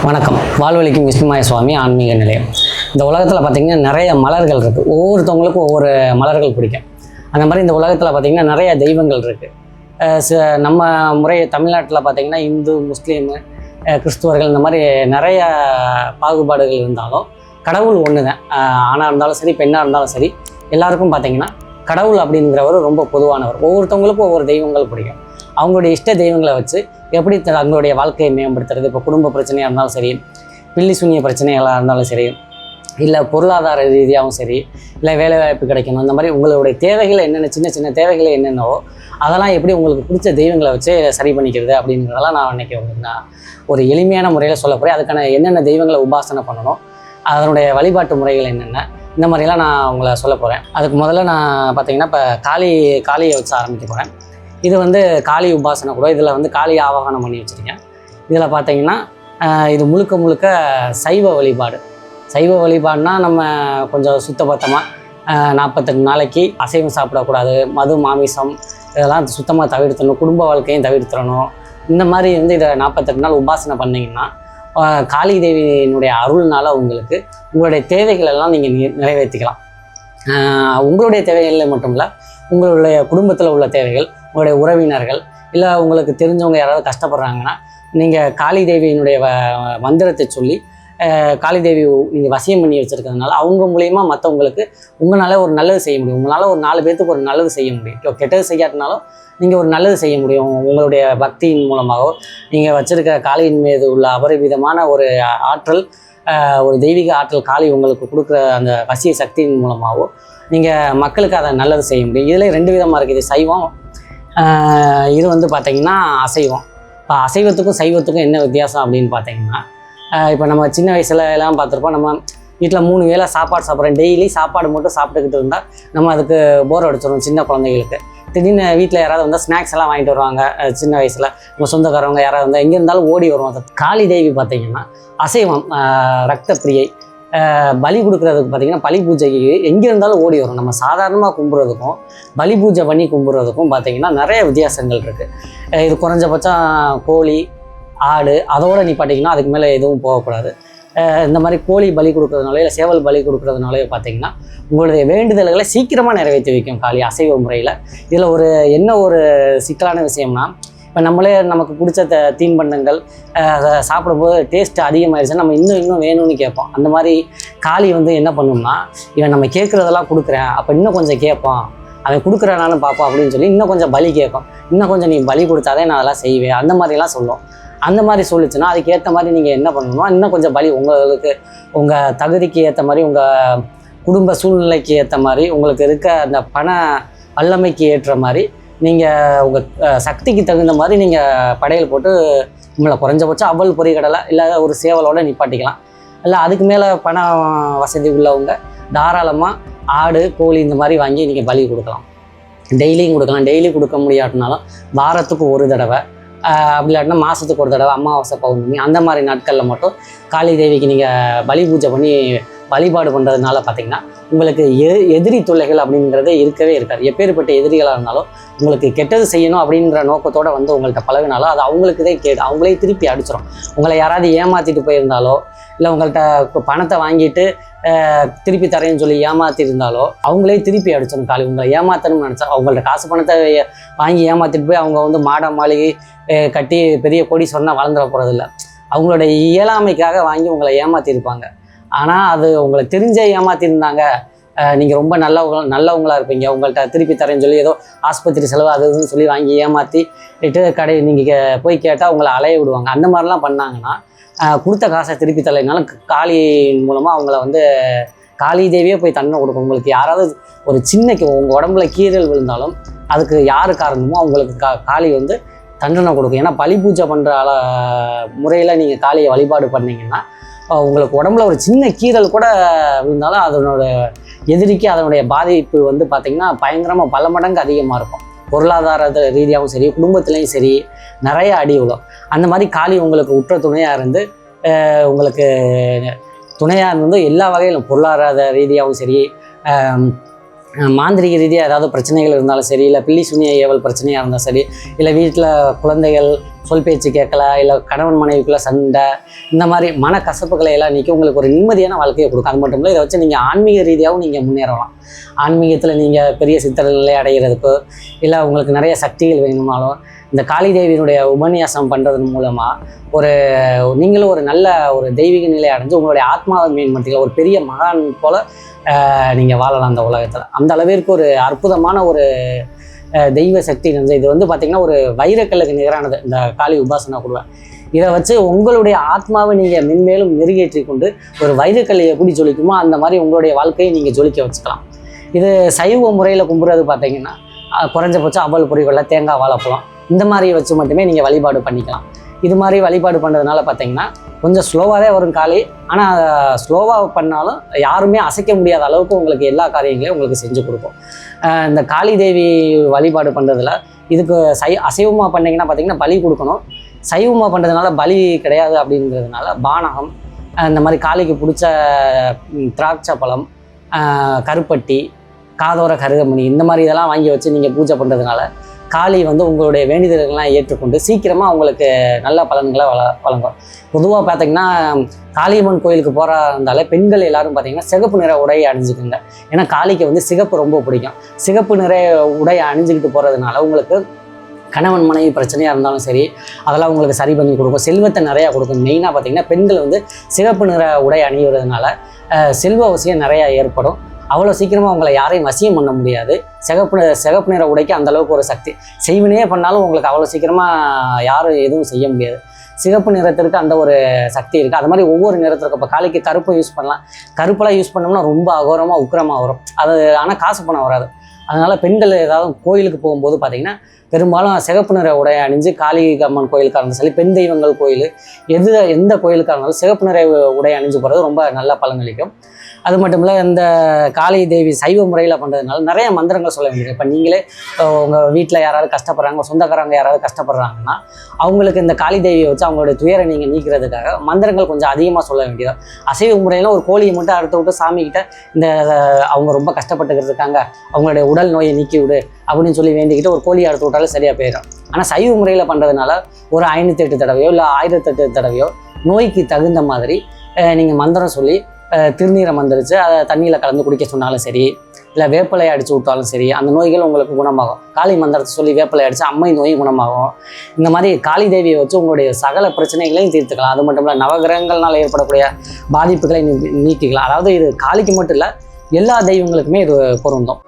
வணக்கம். வாழ்வழிக்கும் விஷ்ணுமாய சுவாமி ஆன்மீக நிலையம். இந்த உலகத்தில் பார்த்திங்கன்னா நிறைய மலர்கள் இருக்குது. ஒவ்வொருத்தவங்களுக்கும் ஒவ்வொரு மலர்கள் பிடிக்கும். அந்த மாதிரி இந்த உலகத்தில் பார்த்திங்கன்னா நிறைய தெய்வங்கள் இருக்குது. நம்ம முறை தமிழ்நாட்டில் பார்த்திங்கன்னா இந்து, முஸ்லீமு, கிறிஸ்துவர்கள் இந்த மாதிரி நிறைய பாகுபாடுகள் இருந்தாலும் கடவுள் ஒன்று தான். ஆணாக இருந்தாலும் சரி, பெண்ணாக இருந்தாலும் சரி, எல்லாருக்கும் பார்த்திங்கன்னா கடவுள் அப்படிங்கிறவர் ரொம்ப பொதுவானவர். ஒவ்வொருத்தவங்களுக்கும் ஒவ்வொரு தெய்வங்கள் பிடிக்கும். அவங்களுடைய இஷ்ட தெய்வங்களை வச்சு எப்படி தங்களுடைய வாழ்க்கையை மேம்படுத்துறது, இப்போ குடும்ப பிரச்சனையாக இருந்தாலும் சரி, பில்லி சூனிய பிரச்சனைகளாக இருந்தாலும் சரி, இல்லை பொருளாதார ரீதியாகவும் சரி, இல்லை வேலைவாய்ப்பு கிடைக்கணும், இந்த மாதிரி உங்களுடைய தேவைகள் என்னென்ன, சின்ன சின்ன தேவைகள் என்னென்னவோ அதெல்லாம் எப்படி உங்களுக்கு பிடிச்ச தெய்வங்களை வச்சு சரி பண்ணிக்கிறது அப்படிங்கிறதெல்லாம் நான் இன்றைக்கி உங்களுக்கு நான் ஒரு எளிமையான முறையில் சொல்ல போகிறேன். அதுக்கான என்னென்ன தெய்வங்களை உபாசனை பண்ணணும், அதனுடைய வழிபாட்டு முறைகள் என்னென்ன, இந்த மாதிரிலாம் நான் உங்களை சொல்ல போகிறேன். அதுக்கு முதல்ல நான் பார்த்திங்கன்னா இப்போ காளியை வச்சு ஆரம்பிக்க போகிறேன். இது வந்து காளி உபாசனை கூட. இதில் காளி ஆவாகனம் பண்ணி வச்சுருக்கேன். இதில் பார்த்தீங்கன்னா இது முழுக்க முழுக்க சைவ வழிபாடு. சைவ வழிபாடுனா நம்ம கொஞ்சம் சுத்தபத்தமாக 48 நாளைக்கு அசைவம் சாப்பிடக்கூடாது, மது மாமிசம் இதெல்லாம் சுத்தமாக தவிர்த்தணும், குடும்ப வாழ்க்கையும் தவிர்த்துடணும். இந்த மாதிரி இதை 48 நாள் உபாசனை பண்ணிங்கன்னா காளி தேவியினுடைய அருள்னால உங்களுக்கு உங்களுடைய தேவைகள் எல்லாம் நீங்கள் நிறைவேற்றிக்கலாம். உங்களுடைய தேவைகளில் மட்டும் இல்லை, உங்களுடைய குடும்பத்தில் உள்ள தேவைகள், உங்களுடைய உறவினர்கள், இல்லை உங்களுக்கு தெரிஞ்சவங்க யாராவது கஷ்டப்படுறாங்கன்னா நீங்கள் காளி தேவியினுடைய மந்திரத்தை சொல்லி காளி தேவி நீங்கள் வசியம் பண்ணி வச்சுருக்கிறதுனால அவங்க மூலிமா மற்றவங்களுக்கு உங்களால் ஒரு நல்லது செய்ய முடியும். உங்களால் ஒரு 4 பேர்த்துக்கு ஒரு நல்லது செய்ய முடியும். கெட்டது செய்யாட்டினாலும் நீங்கள் ஒரு நல்லது செய்ய முடியும். உங்களுடைய பக்தியின் மூலமாகவோ, நீங்கள் வச்சுருக்க காளியின் மீது உள்ள அபரிவிதமான ஒரு ஆற்றல், ஒரு தெய்வீக ஆற்றல் காளி உங்களுக்கு கொடுக்குற அந்த வசிய சக்தியின் மூலமாகவோ நீங்கள் மக்களுக்கு அதை நல்லது செய்ய முடியும். இதில் 2 விதமாக இருக்குது. இது சைவம், இது பார்த்திங்கன்னா அசைவம். இப்போ அசைவத்துக்கும் சைவத்துக்கும் என்ன வித்தியாசம் அப்படின்னு பார்த்தீங்கன்னா, இப்போ நம்ம சின்ன வயசுல எல்லாம் பார்த்துருப்போம், நம்ம வீட்டில் 3 வேளை சாப்பாடு சாப்பிட்றோம். டெய்லி சாப்பாடு மட்டும் சாப்பிட்டுக்கிட்டு இருந்தால் நம்ம அதுக்கு போர் அடிச்சிடும். சின்ன குழந்தைகளுக்கு திடீர்னு வீட்டில் யாராவது வந்தால் ஸ்நாக்ஸ் எல்லாம் வாங்கிட்டு வருவாங்க. சின்ன வயசில் நம்ம சொந்தக்காரவங்க யாராவது வந்தால் எங்கே இருந்தாலும் ஓடி வருவாங்க. காளி தேவி பார்த்திங்கன்னா அசைவம், ரத்த பிரியை. பலி கொடுக்குறதுக்கு பார்த்திங்கன்னா பலி பூஜைக்கு எங்கே இருந்தாலும் ஓடி வரும். நம்ம சாதாரணமாக கும்பிட்றதுக்கும் பலி பூஜை பண்ணி கும்பிட்றதுக்கும் பார்த்திங்கன்னா நிறைய வித்தியாசங்கள் இருக்குது. இது குறைஞ்சபட்சம் கோழி, ஆடு அதோடு நீ பார்த்திங்கன்னா அதுக்கு மேலே எதுவும் போகக்கூடாது. இந்த மாதிரி கோழி பலி கொடுக்குறதுனால, இல்லை சேவல் பலி கொடுக்குறதுனால பார்த்திங்கன்னா உங்களுடைய வேண்டுதல்களை சீக்கிரமாக நிறைவேற்றி வைக்கும் காளி அசைவ முறையில். இதில் ஒரு சிக்கலான விஷயம்னா, இப்போ நம்மளே நமக்கு பிடிச்ச தீன்பண்டங்கள் சாப்பிடும்போது டேஸ்ட் அதிகமாகிடுச்சுன்னா நம்ம இன்னும் வேணும்னு கேட்போம். அந்த மாதிரி காளி என்ன பண்ணணும்னா, இவன் நம்ம கேட்குறதெல்லாம் கொடுக்குறேன், அப்போ இன்னும் கொஞ்சம் கேட்போம், அவன் கொடுக்குறானாலும் பார்ப்போம் அப்படின்னு சொல்லி இன்னும் கொஞ்சம் பலி கேட்கும். இன்னும் கொஞ்சம் நீ பலி கொடுத்தாதே நான் அதெல்லாம் செய்வேன், அந்த மாதிரிலாம் சொல்லும். அந்த மாதிரி சொல்லிச்சுன்னா அதுக்கு ஏற்ற மாதிரி நீங்கள் என்ன பண்ணணும்னா, இன்னும் கொஞ்சம் பலி உங்களுக்கு உங்கள் தகுதிக்கு ஏற்ற மாதிரி, உங்கள் குடும்ப சூழ்நிலைக்கு ஏற்ற மாதிரி, உங்களுக்கு இருக்க அந்த பண வல்லமைக்கு ஏற்ற மாதிரி, நீங்கள் உங்கள் சக்திக்கு தகுந்த மாதிரி நீங்கள் படையல் போட்டு உங்களை குறைஞ்சபட்சம் அவல் பொரிகடலை இல்லை ஒரு சேவலோடு நிப்பாட்டிக்கலாம். இல்லை அதுக்கு மேலே பண வசதி உள்ளவங்க தாராளமாக ஆடு, கோழி இந்த மாதிரி வாங்கி நீங்கள் பலி கொடுக்கலாம். டெய்லியும் கொடுக்கலாம். டெய்லி கொடுக்க முடியாட்டினாலும் வாரத்துக்கு ஒரு தடவை, அப்படி இல்லாட்டினா மாதத்துக்கு ஒரு தடவை, அமாவாசை, பௌர்ணமி அந்த மாதிரி நாட்களில் மட்டும் காளி தேவிக்கு நீங்கள் பலி பூஜை பண்ணி வழிபாடு பண்ணுறதுனால பார்த்திங்கன்னா உங்களுக்கு எதிரி தொல்லைகள் அப்படிங்கிறதே இருக்கவே இருக்காது. எப்பேற்பட்ட எதிரிகளாக இருந்தாலும் உங்களுக்கு கெட்டது செய்யணும் அப்படின்ற நோக்கத்தோடு உங்கள்கிட்ட பழகினாலும் அது அவங்களுக்குதே அவங்களே திருப்பி அடிச்சிடும். உங்களை யாராவது ஏமாற்றிட்டு போயிருந்தாலோ, இல்லை உங்கள்கிட்ட பணத்தை வாங்கிட்டு திருப்பி தரேன்னு சொல்லி ஏமாற்றிருந்தாலோ அவங்களே திருப்பி அடிச்சிடும் காளி. உங்களை ஏமாற்றணும்னு நினச்சா அவங்கள்ட்ட காசு பணத்தை வாங்கி ஏமாற்றிட்டு போய் அவங்க மாட மாளிகை கட்டி பெரிய கோடி சொன்னால் வளர்ந்துட போகிறதில்ல. அவங்களோட இயலாமைக்காக வாங்கி உங்களை ஏமாற்றிருப்பாங்க. ஆனால் அது உங்களை தெரிஞ்சே ஏமாற்றிருந்தாங்க, நீங்கள் ரொம்ப நல்லவங்களாக இருப்பீங்க, உங்கள்கிட்ட திருப்பி தரேன்னு சொல்லி ஏதோ ஆஸ்பத்திரி செலவு அது இதுன்னு சொல்லி வாங்கி ஏமாற்றிட்டு நீங்கள் போய் கேட்டால் உங்களை அலைய விடுவாங்க. அந்த மாதிரிலாம் பண்ணாங்கன்னா கொடுத்த காசை திருப்பி தரலைனாலும் காளியின் மூலமாக அவங்கள காளி தேவியே போய் தண்டனை கொடுக்கும். உங்களுக்கு யாராவது ஒரு சின்ன உங்கள் உடம்புல கீறல் விழுந்தாலும் அதுக்கு யார் காரணமோ அவங்களுக்கு காளி தண்டனை கொடுக்கும். ஏன்னா பலி பூஜை பண்ணுற முறையில் நீங்கள் காளியை வழிபாடு பண்ணிங்கன்னா உங்களுக்கு உடம்புல ஒரு சின்ன கீறல் கூட விழுந்தாலும் அதனோட எதிரிக்கு அதனுடைய பாதிப்பு பார்த்திங்கன்னா பயங்கரமாக பல மடங்கு அதிகமாக இருக்கும். பொருளாதார ரீதியாகவும் சரி, குடும்பத்துலேயும் சரி நிறைய அடி விழும். அந்த மாதிரி காளி உங்களுக்கு உற்ற துணையாக இருந்து உங்களுக்கு துணையாக இருந்து எல்லா வகையிலும் பொருளாதார ரீதியாகவும் சரி, மாந்திரிக ரீதியாக ஏதாவது பிரச்சனைகள் இருந்தாலும் சரி, இல்லை பில்லி சுனிய ஏவல் பிரச்சனையாக இருந்தாலும் சரி, இல்லை வீட்டில் குழந்தைகள் சொல் பேச்சு கேட்கல, இல்லை கணவன் மனைவிக்குள்ளே சண்டை, இந்த மாதிரி மனக்கசப்புகளை எல்லாம் நீக்கி உங்களுக்கு ஒரு நிம்மதியான வாழ்க்கையை கொடுக்கும். அது மட்டும் இல்லை, இதை வச்சு நீங்கள் ஆன்மீக ரீதியாகவும் நீங்கள் முன்னேறலாம். ஆன்மீகத்தில் நீங்கள் பெரிய சித்தர்களை அடைகிறதுக்கோ, இல்லை உங்களுக்கு நிறைய சக்திகள் வேணுமாலும் இந்த காளி தேவியினுடைய உபன்யாசம் பண்ணுறதன் மூலமாக நீங்களும் ஒரு நல்ல ஒரு தெய்வீக நிலை அடைஞ்சு உங்களுடைய ஆத்மாவை மேம்படுத்திக்கலாம். ஒரு பெரிய மகான் போல் நீங்கள் வாழலாம் அந்த உலகத்தில். அந்த அளவிற்கு ஒரு அற்புதமான ஒரு தெய்வ சக்தி இருந்தது. இது வந்து பார்த்திங்கன்னா ஒரு வைரக்கல்லுக்கு நிகரானது இந்த காளி உபாசனா கொடுவேன். இதை வச்சு உங்களுடைய ஆத்மாவை நீங்கள் மென்மேலும் மெருகேற்றி கொண்டு ஒரு வைரக்கல்லை எப்படி ஜொலிக்குமோ அந்த மாதிரி உங்களுடைய வாழ்க்கையை நீங்கள் ஜொலிக்க வச்சுக்கலாம். இது சைவ முறையில் கும்பிட்றது பார்த்திங்கன்னா குறைஞ்சபட்சம் அவல் பொறிகொள்ள தேங்காய் வாழைப்பழம் இந்த மாதிரி வச்சு மட்டுமே நீங்கள் வழிபாடு பண்ணிக்கலாம். இது மாதிரி வழிபாடு பண்ணுறதுனால பார்த்திங்கன்னா கொஞ்சம் ஸ்லோவாக தான் வரும் காளி. ஆனால் ஸ்லோவாக பண்ணாலும் யாருமே அசைக்க முடியாத அளவுக்கு உங்களுக்கு எல்லா காரியங்களையும் உங்களுக்கு செஞ்சு கொடுக்கும். இந்த காளி தேவி வழிபாடு பண்ணுறதுல இதுக்கு அசைவமாக பண்ணிங்கன்னா பார்த்திங்கன்னா பலி கொடுக்கணும். சைவமாக பண்ணுறதுனால பலி கிடையாது அப்படிங்கிறதுனால பானகம், இந்த மாதிரி காளிக்கு பிடிச்ச திராட்சை பழம், கருப்பட்டி, காதோர கருகமணி இந்த மாதிரி இதெல்லாம் வாங்கி வச்சு நீங்கள் பூஜை பண்ணுறதுனால காளி வந்து உங்களுடைய வேண்டுதல்கள்லாம் ஏற்றுக்கொண்டு சீக்கிரமாக உங்களுக்கு நல்ல பலன்களை வழங்கும். பொதுவாக பார்த்திங்கன்னா காளியம்மன் கோயிலுக்கு போகிறாந்தாலே பெண்கள் எல்லாரும் பார்த்திங்கன்னா சிகப்பு நிற உடையை அணிஞ்சுக்குங்க. ஏன்னா காளிக்கு வந்து சிகப்பு ரொம்ப பிடிக்கும். சிகப்பு நிற உடையை அணிஞ்சுக்கிட்டு போகிறதுனால உங்களுக்கு கணவன் மனைவி பிரச்சனையாக இருந்தாலும் சரி அதெல்லாம் உங்களுக்கு சரி பண்ணி கொடுக்கும். செல்வத்தை நிறையா கொடுக்கும். மெயினாக பார்த்திங்கன்னா பெண்கள் வந்து சிகப்பு நிற உடை அணிவதுனால செல்வ அவசியம் நிறையா ஏற்படும். அவ்வளோ சீக்கிரமாக உங்களை யாரையும் வசியம் பண்ண முடியாது. சிகப்பு நிற உடைக்கு அந்தளவுக்கு ஒரு சக்தி. செய்வினையே பண்ணாலும் உங்களுக்கு அவ்வளோ சீக்கிரமாக யாரும் எதுவும் செய்ய முடியாது. சிகப்பு நிறத்திற்கு அந்த ஒரு சக்தி இருக்குது. அது மாதிரி ஒவ்வொரு நிறத்திற்கு இப்போ காளிக்கு கருப்பை யூஸ் பண்ணலாம். கருப்பெல்லாம் யூஸ் பண்ணோம்னா ரொம்ப அகோரமாக உக்கிரமாக வரும். அது ஆனால் காசு பணம் வராது. அதனால் பெண்கள் ஏதாவது கோயிலுக்கு போகும்போது பார்த்திங்கன்னா பெரும்பாலும் சிகப்பு நிற உடையை அணிஞ்சு காளி அம்மன் கோயிலுக்காக இருந்தாலும் சரி, பெண் தெய்வங்கள் கோயில் எந்த கோயிலுக்காக இருந்தாலும் சிகப்பு நிற உடையை அணிஞ்சு போகிறது ரொம்ப நல்ல பலனளிக்கும். அது மட்டும் இல்லை, இந்த காளி தேவி சைவ முறையில் பண்ணுறதுனால நிறைய மந்திரங்கள் சொல்ல வேண்டியது. இப்போ நீங்களே உங்கள் வீட்டில் யாராவது கஷ்டப்படுறாங்க, சொந்தக்காரங்க யாராவது கஷ்டப்படுறாங்கன்னா அவங்களுக்கு இந்த காளி தேவியை வச்சு அவங்களுடைய துயரை நீங்கள் நீக்கிறதுக்காக மந்திரங்கள் கொஞ்சம் அதிகமாக சொல்ல வேண்டியது. அசைவ முறையில் ஒரு கோழியை மட்டும் அறுத்து விட்டு சாமிக்கிட்ட இந்த அவங்க ரொம்ப கஷ்டப்பட்டுக்கிட்டு இருக்காங்க, அவங்களுடைய உடல் நோயை நீக்கி விடு அப்படின்னு சொல்லி வேண்டிக்கிட்டு ஒரு கோழியை அறுத்து விட்டாலும் சரியாக போயிடும். ஆனால் சைவ முறையில் பண்ணுறதுனால ஒரு 508 தடவையோ இல்லை 1008 தடவையோ நோய்க்கு தகுந்த மாதிரி நீங்கள் மந்திரம் சொல்லி திருநீரை மந்திரிச்சு அதை தண்ணியில் கலந்து குடிக்க சொன்னாலும் சரி, இல்லை வேப்பிலையை அடித்து விட்டாலும் சரி, அந்த நோய்கள் உங்களுக்கு குணமாகும். காளி மந்திரத்தை சொல்லி வேப்பிலை அடித்து அம்மை நோய் குணமாகும். இந்த மாதிரி காளி தேவியை வச்சு உங்களுடைய சகல பிரச்சனைகளையும் தீர்த்துக்கலாம். அது மட்டும் இல்லை, நவகிரகங்கள்னால் ஏற்படக்கூடிய பாதிப்புகளை நீக்கிக்கலாம். அதாவது இது காளிக்கு மட்டும் இல்லை, எல்லா தெய்வங்களுக்குமே இது பொருந்தும்.